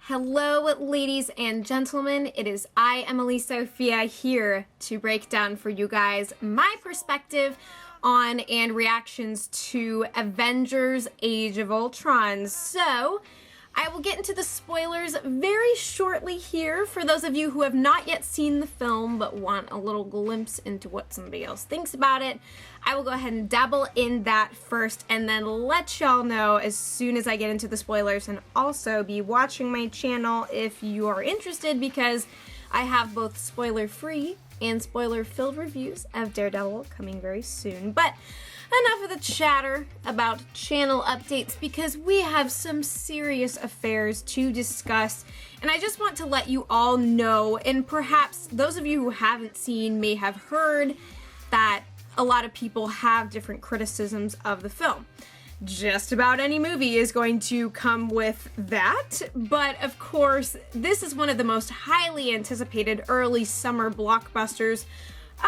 Hello, ladies and gentlemen. It is I, Emily Sophia, here to break down for you guys my perspective on and reactions to Avengers Age of Ultron. So, I will get into the spoilers very shortly here for those of you who have not yet seen the film but want a little glimpse into what somebody else thinks about it. I will go ahead and dabble in that first and then let y'all know as soon as I get into the spoilers, and also be watching my channel if you are interested, because I have both spoiler-free and spoiler-filled reviews of Daredevil coming very soon. But enough of the chatter about channel updates, because we have some serious affairs to discuss, and I just want to let you all know, and perhaps those of you who haven't seen may have heard that a lot of people have different criticisms of the film. Just about any movie is going to come with that, but of course, this is one of the most highly anticipated early summer blockbusters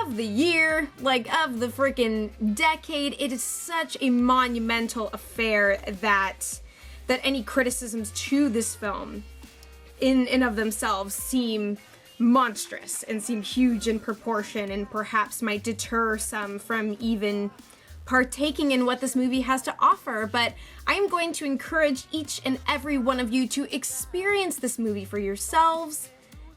of the year, like of the freaking decade. It is such a monumental affair that any criticisms to this film in and of themselves seem monstrous and seem huge in proportion, and perhaps might deter some from even partaking in what this movie has to offer. But I am going to encourage each and every one of you to experience this movie for yourselves.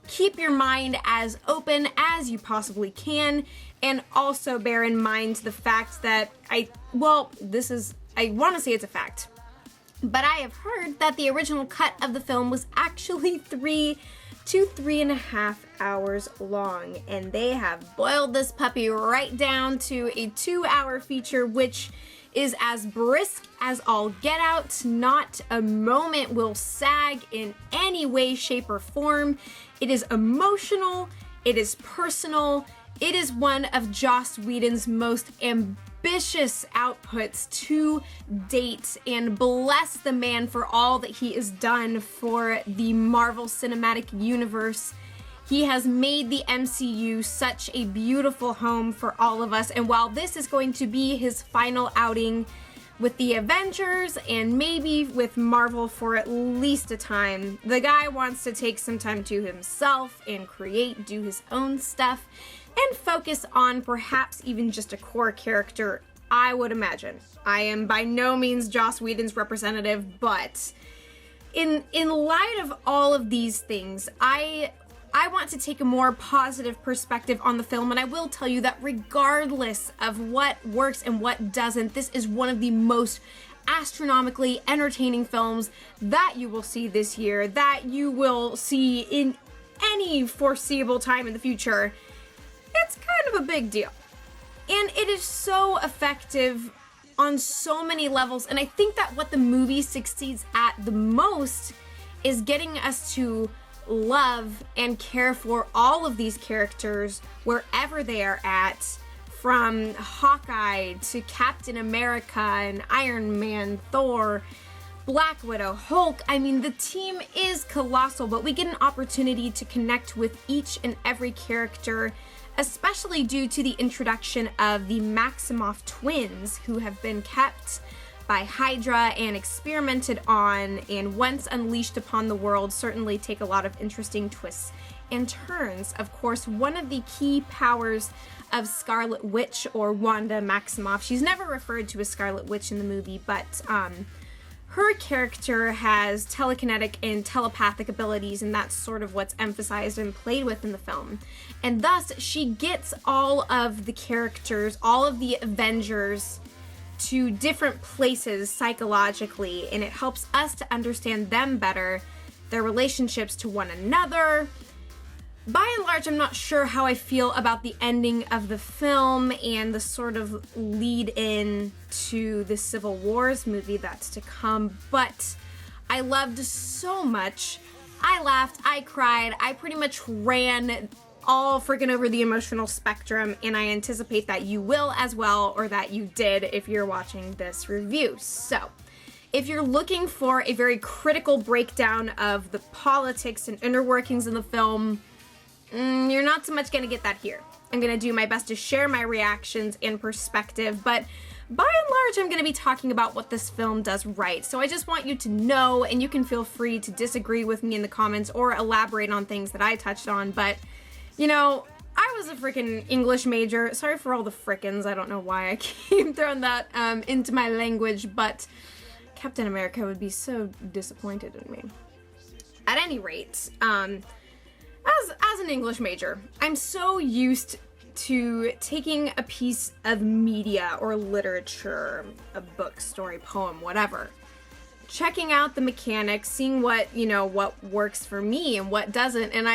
Keep your mind as open as you possibly can, and also bear in mind the fact that I want to say it's a fact, but I have heard that the original cut of the film was actually 3 to 3.5 hours long, and they have boiled this puppy right down to a 2-hour feature, which is as brisk as all get out. Not a moment will sag in any way, shape, or form. It is emotional, it is personal, it is one of Joss Whedon's most ambitious outputs to date, and bless the man for all that he has done for the Marvel Cinematic Universe. He has made the MCU such a beautiful home for all of us, and while this is going to be his final outing with the Avengers and maybe with Marvel for at least a time, the guy wants to take some time to himself and do his own stuff, and focus on perhaps even just a core character, I would imagine. I am by no means Joss Whedon's representative, but in light of all of these things, I want to take a more positive perspective on the film, and I will tell you that regardless of what works and what doesn't, this is one of the most astronomically entertaining films that you will see this year, that you will see in any foreseeable time in the future. It's kind of a big deal. And it is so effective on so many levels, and I think that what the movie succeeds at the most is getting us to love and care for all of these characters wherever they are at, from Hawkeye to Captain America and Iron Man, Thor, Black Widow, Hulk. I mean, the team is colossal, but we get an opportunity to connect with each and every character, especially due to the introduction of the Maximoff twins, who have been kept by Hydra and experimented on, and once unleashed upon the world, certainly take a lot of interesting twists and turns. Of course, one of the key powers of Scarlet Witch, or Wanda Maximoff, she's never referred to as Scarlet Witch in the movie, but her character has telekinetic and telepathic abilities, and that's sort of what's emphasized and played with in the film. And thus, she gets all of the characters, all of the Avengers, to different places psychologically, and it helps us to understand them better, their relationships to one another. By and large, I'm not sure how I feel about the ending of the film and the sort of lead in to the Civil Wars movie that's to come, but I loved so much. I laughed, I cried, I pretty much ran all freaking over the emotional spectrum, and I anticipate that you will as well, or that you did if you're watching this review. So, if you're looking for a very critical breakdown of the politics and inner workings in the film, you're not so much going to get that here. I'm going to do my best to share my reactions and perspective, but by and large, I'm going to be talking about what this film does right. So I just want you to know, and you can feel free to disagree with me in the comments or elaborate on things that I touched on. But, you know, I was a freaking English major. Sorry for all the frickins. I don't know why I keep throwing that into my language, but Captain America would be so disappointed in me. At any rate, as an English major, I'm so used to taking a piece of media or literature, a book, story, poem, whatever, checking out the mechanics, seeing what, you know, what works for me and what doesn't, and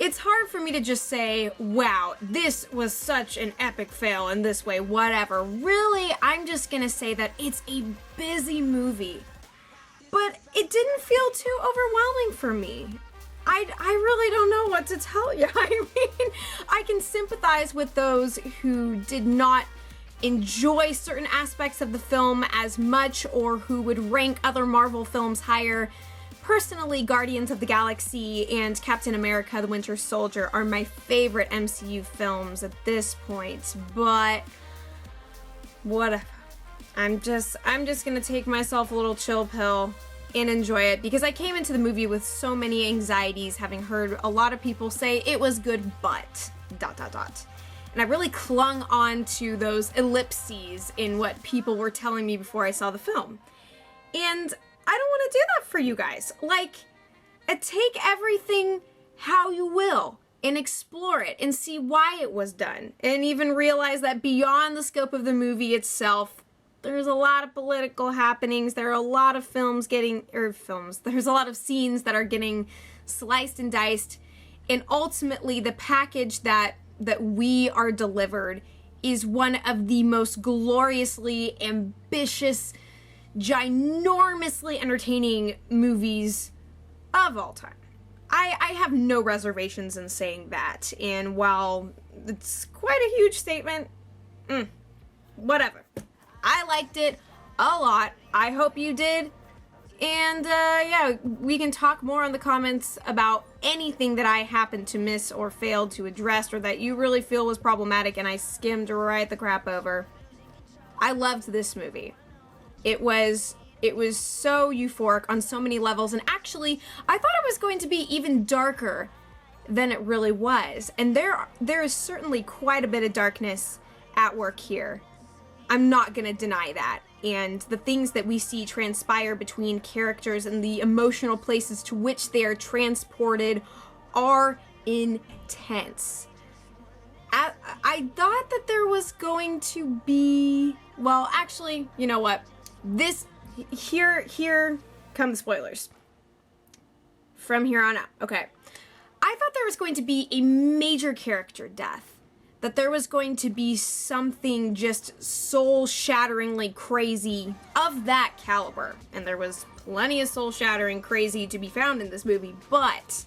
it's hard for me to just say, wow, this was such an epic fail in this way, whatever. Really, I'm just gonna say that it's a busy movie, but it didn't feel too overwhelming for me. I really don't know what to tell you. I mean, I can sympathize with those who did not enjoy certain aspects of the film as much or who would rank other Marvel films higher. Personally, Guardians of the Galaxy and Captain America: The Winter Soldier are my favorite MCU films at this point, but whatever. I'm just gonna take myself a little chill pill and enjoy it, because I came into the movie with so many anxieties, having heard a lot of people say it was good, but ... And I really clung on to those ellipses in what people were telling me before I saw the film. And I don't want to do that for you guys. Like, take everything how you will and explore it and see why it was done, and even realize that beyond the scope of the movie itself, there's a lot of political happenings. There are a lot of there's a lot of scenes that are getting sliced and diced, and ultimately the package that we are delivered is one of the most gloriously ambitious, ginormously entertaining movies of all time. I have no reservations in saying that, and while it's quite a huge statement, whatever. I liked it a lot. I hope you did. And yeah, we can talk more in the comments about anything that I happened to miss or failed to address, or that you really feel was problematic and I skimmed right the crap over. I loved this movie. It was so euphoric on so many levels, and actually, I thought it was going to be even darker than it really was. And there is certainly quite a bit of darkness at work here. I'm not gonna deny that. And the things that we see transpire between characters and the emotional places to which they are transported are intense. I thought that there was going to be, well, actually, you know what? Here come the spoilers. From here on out. Okay. I thought there was going to be a major character death. That there was going to be something just soul-shatteringly crazy of that caliber. And there was plenty of soul-shattering crazy to be found in this movie, but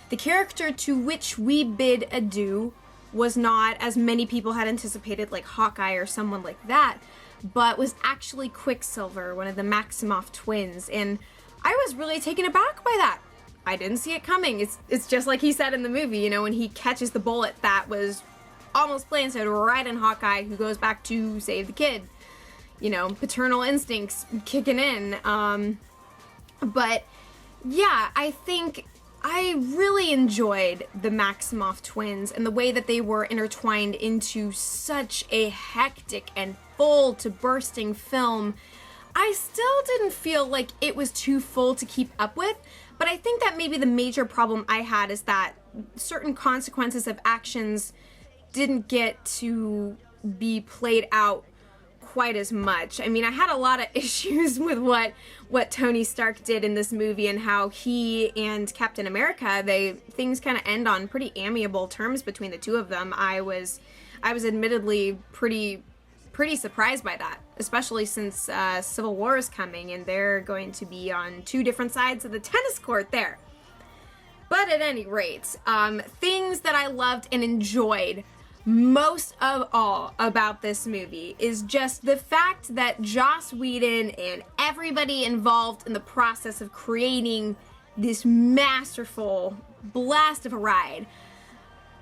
the character to which we bid adieu was not, as many people had anticipated, like Hawkeye or someone like that, but was actually Quicksilver, one of the Maximoff twins, and I was really taken aback by that. I didn't see it coming. It's just like he said in the movie, you know, when he catches the bullet that was almost planted right in Hawkeye, who goes back to save the kid. You know, paternal instincts kicking in. But yeah, I think I really enjoyed the Maximoff twins and the way that they were intertwined into such a hectic and full to bursting film. I still didn't feel like it was too full to keep up with, but I think that maybe the major problem I had is that certain consequences of actions didn't get to be played out quite as much. I mean, I had a lot of issues with what Tony Stark did in this movie and how he and Captain America, things kind of end on pretty amiable terms between the two of them. I was admittedly pretty surprised by that, especially since Civil War is coming and they're going to be on two different sides of the tennis court there. But at any rate, things that I loved and enjoyed most of all about this movie is just the fact that Joss Whedon and everybody involved in the process of creating this masterful blast of a ride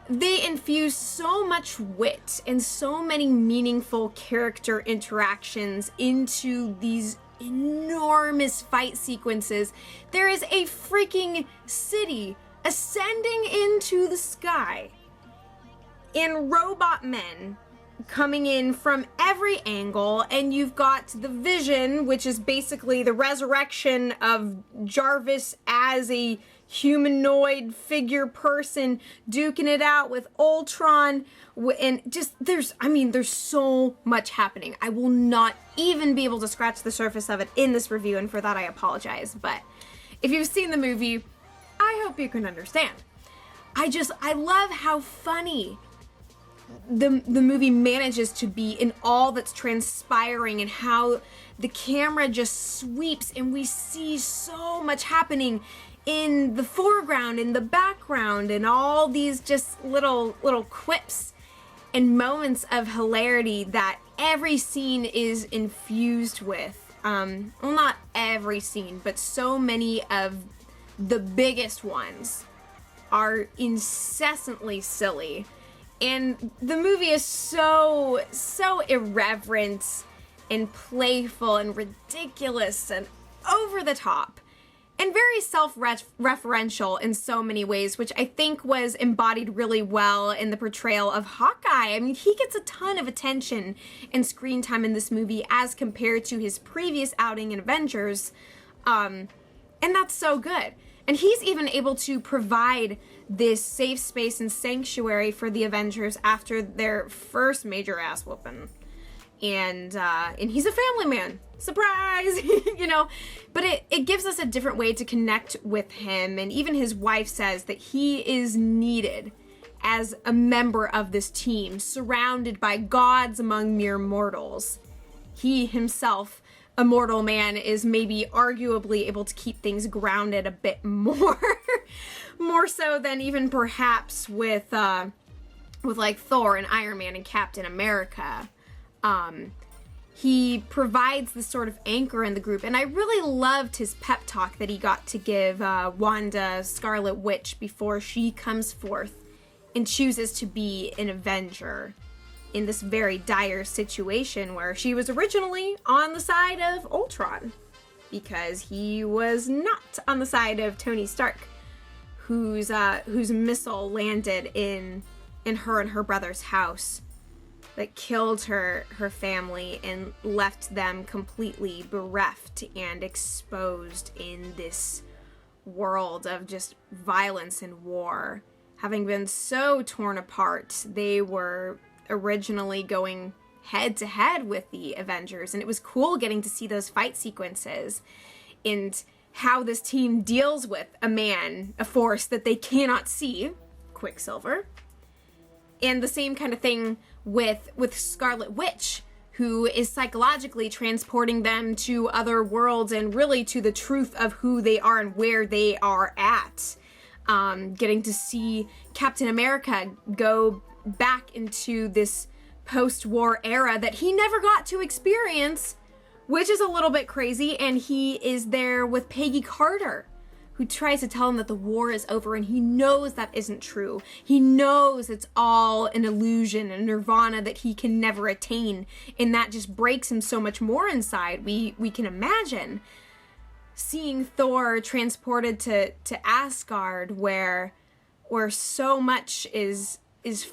they infuse so much wit and so many meaningful character interactions into these enormous fight sequences. There is a freaking city ascending into the sky, and robot men coming in from every angle, and you've got the Vision, which is basically the resurrection of Jarvis as a humanoid figure person, duking it out with Ultron, and just there's so much happening. I will not even be able to scratch the surface of it in this review, and for that I apologize, but if you've seen the movie, I hope you can understand. I love how funny the movie manages to be in all that's transpiring, and how the camera just sweeps and we see so much happening in the foreground, in the background, and all these just little quips and moments of hilarity that every scene is infused with. Well, not every scene, but so many of the biggest ones are incessantly silly. And the movie is so irreverent and playful and ridiculous and over the top and very self-referential in so many ways, which I think was embodied really well in the portrayal of Hawkeye. I mean, he gets a ton of attention and screen time in this movie as compared to his previous outing in Avengers, and that's so good. And he's even able to provide this safe space and sanctuary for the Avengers after their first major ass whooping. And he's a family man. Surprise! You know? But it gives us a different way to connect with him. And even his wife says that he is needed as a member of this team, surrounded by gods among mere mortals. He himself, a mortal man, is maybe arguably able to keep things grounded a bit more. More so than even perhaps with like Thor and Iron Man and Captain America. He provides this sort of anchor in the group, and I really loved his pep talk that he got to give Wanda, Scarlet Witch, before she comes forth and chooses to be an Avenger in this very dire situation where she was originally on the side of Ultron, because he was not on the side of Tony Stark, whose missile landed in her and her brother's house that killed her family and left them completely bereft and exposed in this world of just violence and war. Having been so torn apart, they were originally going head to head with the Avengers, and it was cool getting to see those fight sequences and how this team deals with a force that they cannot see, Quicksilver. And the same kind of thing with Scarlet Witch, who is psychologically transporting them to other worlds and really to the truth of who they are and where they are at. Getting to see Captain America go back into this post-war era that he never got to experience, which is a little bit crazy, and he is there with Peggy Carter, who tries to tell him that the war is over, and he knows that isn't true. He knows it's all an illusion, a nirvana that he can never attain, and that just breaks him so much more inside. We can imagine seeing Thor transported to Asgard, where so much is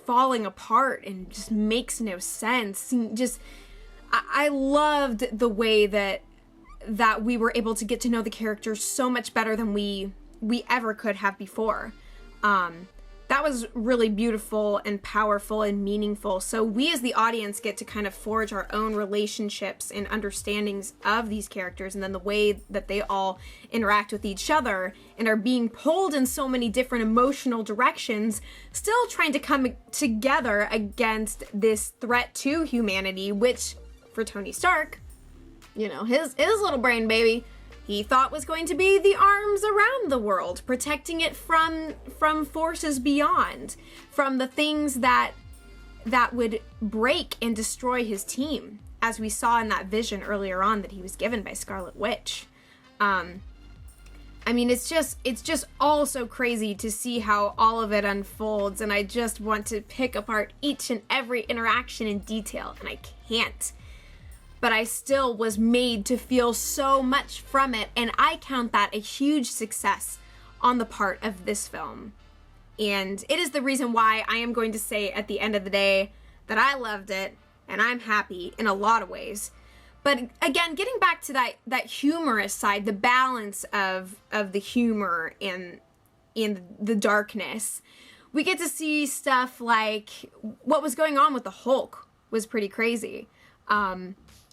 falling apart and just makes no sense. Just I loved the way that we were able to get to know the characters so much better than we ever could have before. That was really beautiful and powerful and meaningful. So we as the audience get to kind of forge our own relationships and understandings of these characters, and then the way that they all interact with each other and are being pulled in so many different emotional directions, still trying to come together against this threat to humanity, which for Tony Stark, you know, his little brain baby, he thought was going to be the arms around the world, protecting it from forces beyond, from the things that would break and destroy his team, as we saw in that vision earlier on that he was given by Scarlet Witch. I mean, it's just all so crazy to see how all of it unfolds, and I just want to pick apart each and every interaction in detail, and I can't. But I still was made to feel so much from it, and I count that a huge success on the part of this film. And it is the reason why I am going to say at the end of the day that I loved it, and I'm happy in a lot of ways. But again, getting back to that humorous side, the balance of the humor in the darkness, we get to see stuff like what was going on with the Hulk was pretty crazy.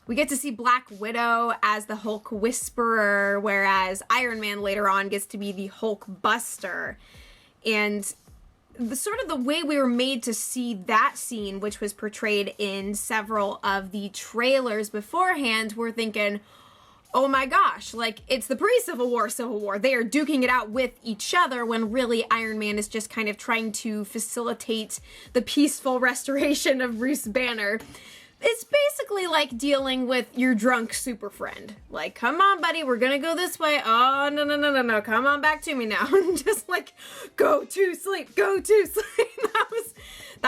We get to see Black Widow as the Hulk Whisperer, whereas Iron Man later on gets to be the Hulk Buster. And the way we were made to see that scene, which was portrayed in several of the trailers beforehand, we're thinking, oh my gosh, like, it's the pre-Civil War. They are duking it out with each other, when really Iron Man is just kind of trying to facilitate the peaceful restoration of Bruce Banner. It's basically like dealing with your drunk super friend. Like, come on, buddy, we're gonna go this way. Oh, no, come on back to me now. And just like, go to sleep. That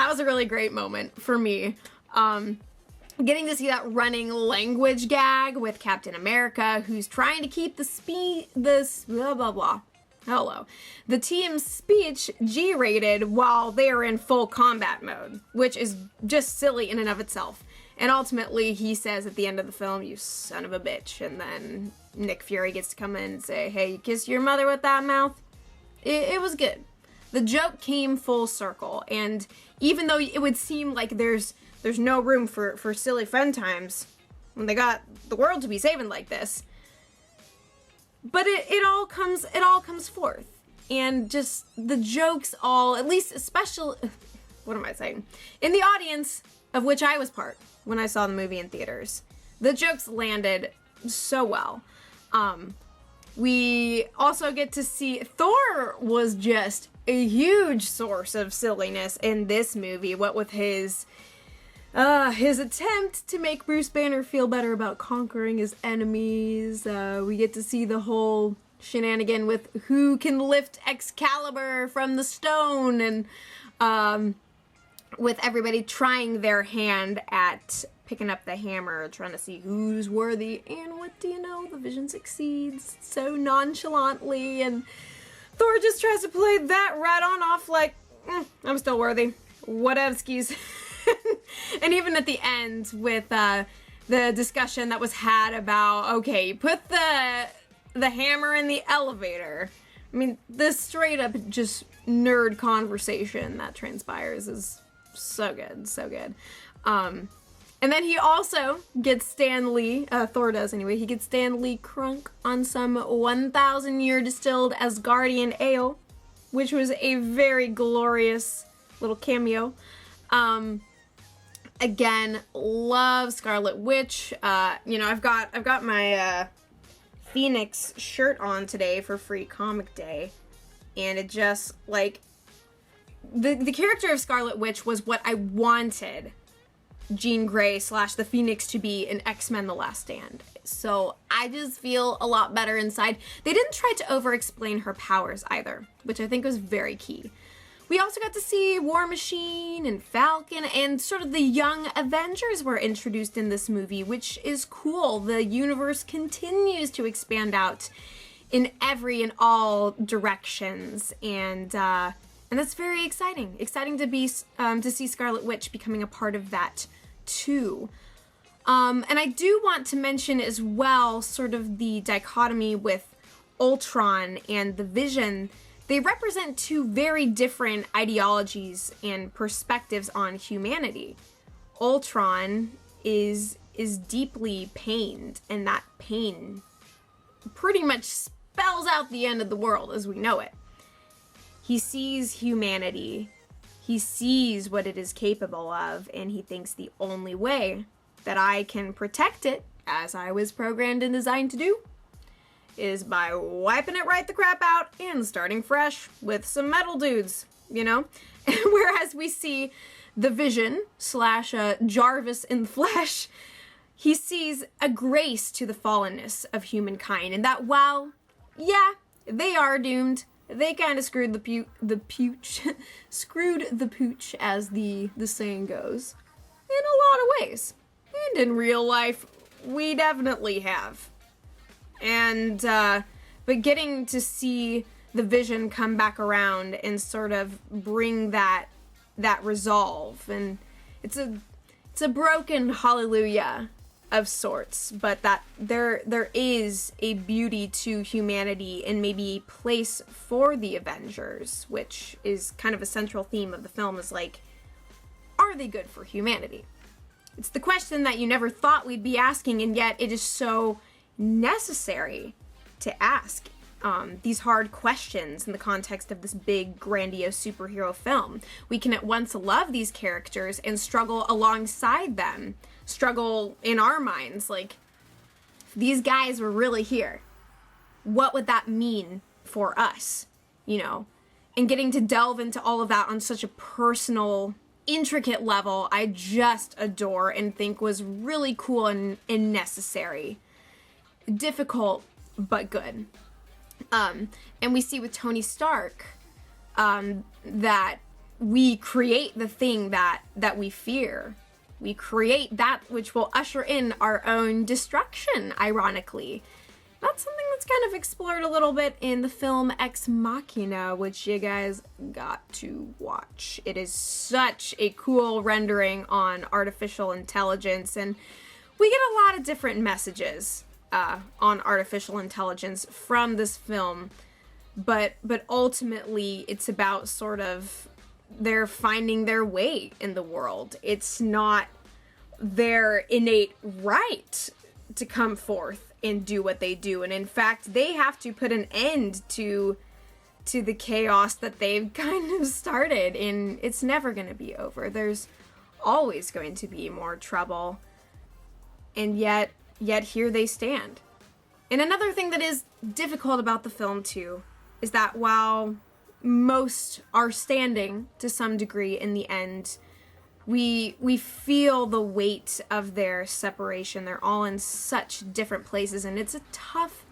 was a really great moment for me. Getting to see that running language gag with Captain America, who's trying to keep the team's speech G-rated while they are in full combat mode, which is just silly in and of itself. And ultimately, he says at the end of the film, "You son of a bitch," and then Nick Fury gets to come in and say, "Hey, you kiss your mother with that mouth?" It was good. The joke came full circle, and even though it would seem like there's no room for silly fun times when they got the world to be saving like this, but it all comes forth, and just the jokes all, at least especially, what am I saying? In the audience, of which I was part when I saw the movie in theaters, the jokes landed so well. We also get to see Thor was just a huge source of silliness in this movie, what with his attempt to make Bruce Banner feel better about conquering his enemies. We get to see the whole shenanigan with who can lift Excalibur from the stone, and with everybody trying their hand at picking up the hammer, trying to see who's worthy. And what do you know? The Vision succeeds so nonchalantly, and Thor just tries to play that right on off like, I'm still worthy. Whatevskis. And even at the end with the discussion that was had about, okay, you put the hammer in the elevator. I mean, this straight up just nerd conversation that transpires is so good, so good. And then he also gets Stan Lee, Thor does anyway, he gets Stan Lee crunk on some 1,000-year distilled Asgardian ale, which was a very glorious little cameo. Again, love Scarlet Witch. I've got my Phoenix shirt on today for Free Comic Day, and it just, like, the character of Scarlet Witch was what I wanted Jean Grey / the Phoenix to be in X-Men The Last Stand. So I just feel a lot better inside. They didn't try to over-explain her powers either, which I think was very key. We also got to see War Machine and Falcon, and sort of the young Avengers were introduced in this movie, which is cool. The universe continues to expand out in every and all directions, and that's very exciting. Exciting to be to see Scarlet Witch becoming a part of that too. And I do want to mention as well sort of the dichotomy with Ultron and the Vision. They represent two very different ideologies and perspectives on humanity. Ultron is deeply pained, and that pain pretty much spells out the end of the world as we know it. He sees humanity, he sees what it is capable of, and he thinks the only way that I can protect it, as I was programmed and designed to do, is by wiping it right the crap out and starting fresh with some metal dudes, you know? Whereas we see the Vision / Jarvis in the flesh, he sees a grace to the fallenness of humankind, and that while, yeah, they are doomed. They kind of screwed the pooch, screwed the pooch, as the saying goes, in a lot of ways. And in real life, we definitely have. And, but getting to see the Vision come back around and sort of bring that resolve, and it's a broken hallelujah of sorts, but that there is a beauty to humanity and maybe a place for the Avengers, which is kind of a central theme of the film, is like, are they good for humanity? It's the question that you never thought we'd be asking, and yet it is so necessary to ask these hard questions in the context of this big, grandiose superhero film. We can at once love these characters and struggle alongside them. Struggle in our minds, like, if these guys were really here, what would that mean for us, you know? And getting to delve into all of that on such a personal, intricate level, I just adore and think was really cool and necessary. Difficult, but good. And we see with Tony Stark that we create the thing that we fear. We create that which will usher in our own destruction, ironically. That's something that's kind of explored a little bit in the film Ex Machina, which you guys got to watch. It is such a cool rendering on artificial intelligence, and we get a lot of different messages on artificial intelligence from this film, but ultimately it's about sort of they're finding their way in the world. It's not their innate right to come forth and do what they do, and in fact they have to put an end to the chaos that they've kind of started, and it's never going to be over. There's always going to be more trouble, and yet here they stand. And another thing that is difficult about the film too is that while most are standing to some degree in the end, we feel the weight of their separation. They're all in such different places, and it's a tough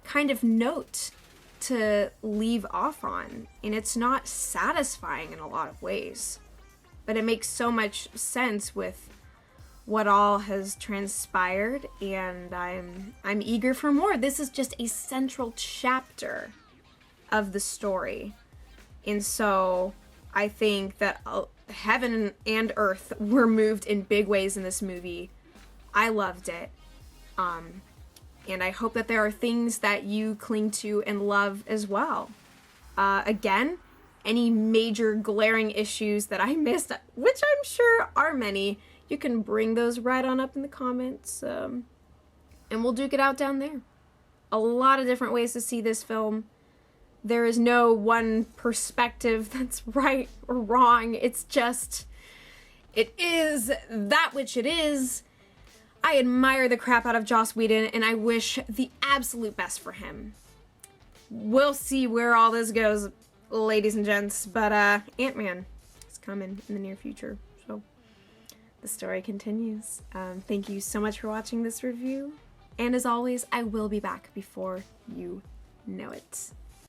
kind of note to leave off on, and it's not satisfying in a lot of ways, but it makes so much sense with what all has transpired, and I'm eager for more. This is just a central chapter of the story, and so I think that heaven and earth were moved in big ways in this movie. I loved it, and I hope that there are things that you cling to and love as well. Again, any major glaring issues that I missed, which I'm sure are many, you can bring those right on up in the comments, and we'll duke it out down there. A lot of different ways to see this film. There is no one perspective that's right or wrong. It's just, it is that which it is. I admire the crap out of Joss Whedon, and I wish the absolute best for him. We'll see where all this goes, ladies and gents, but Ant-Man is coming in the near future, so the story continues. Thank you so much for watching this review, and as always, I will be back before you know it.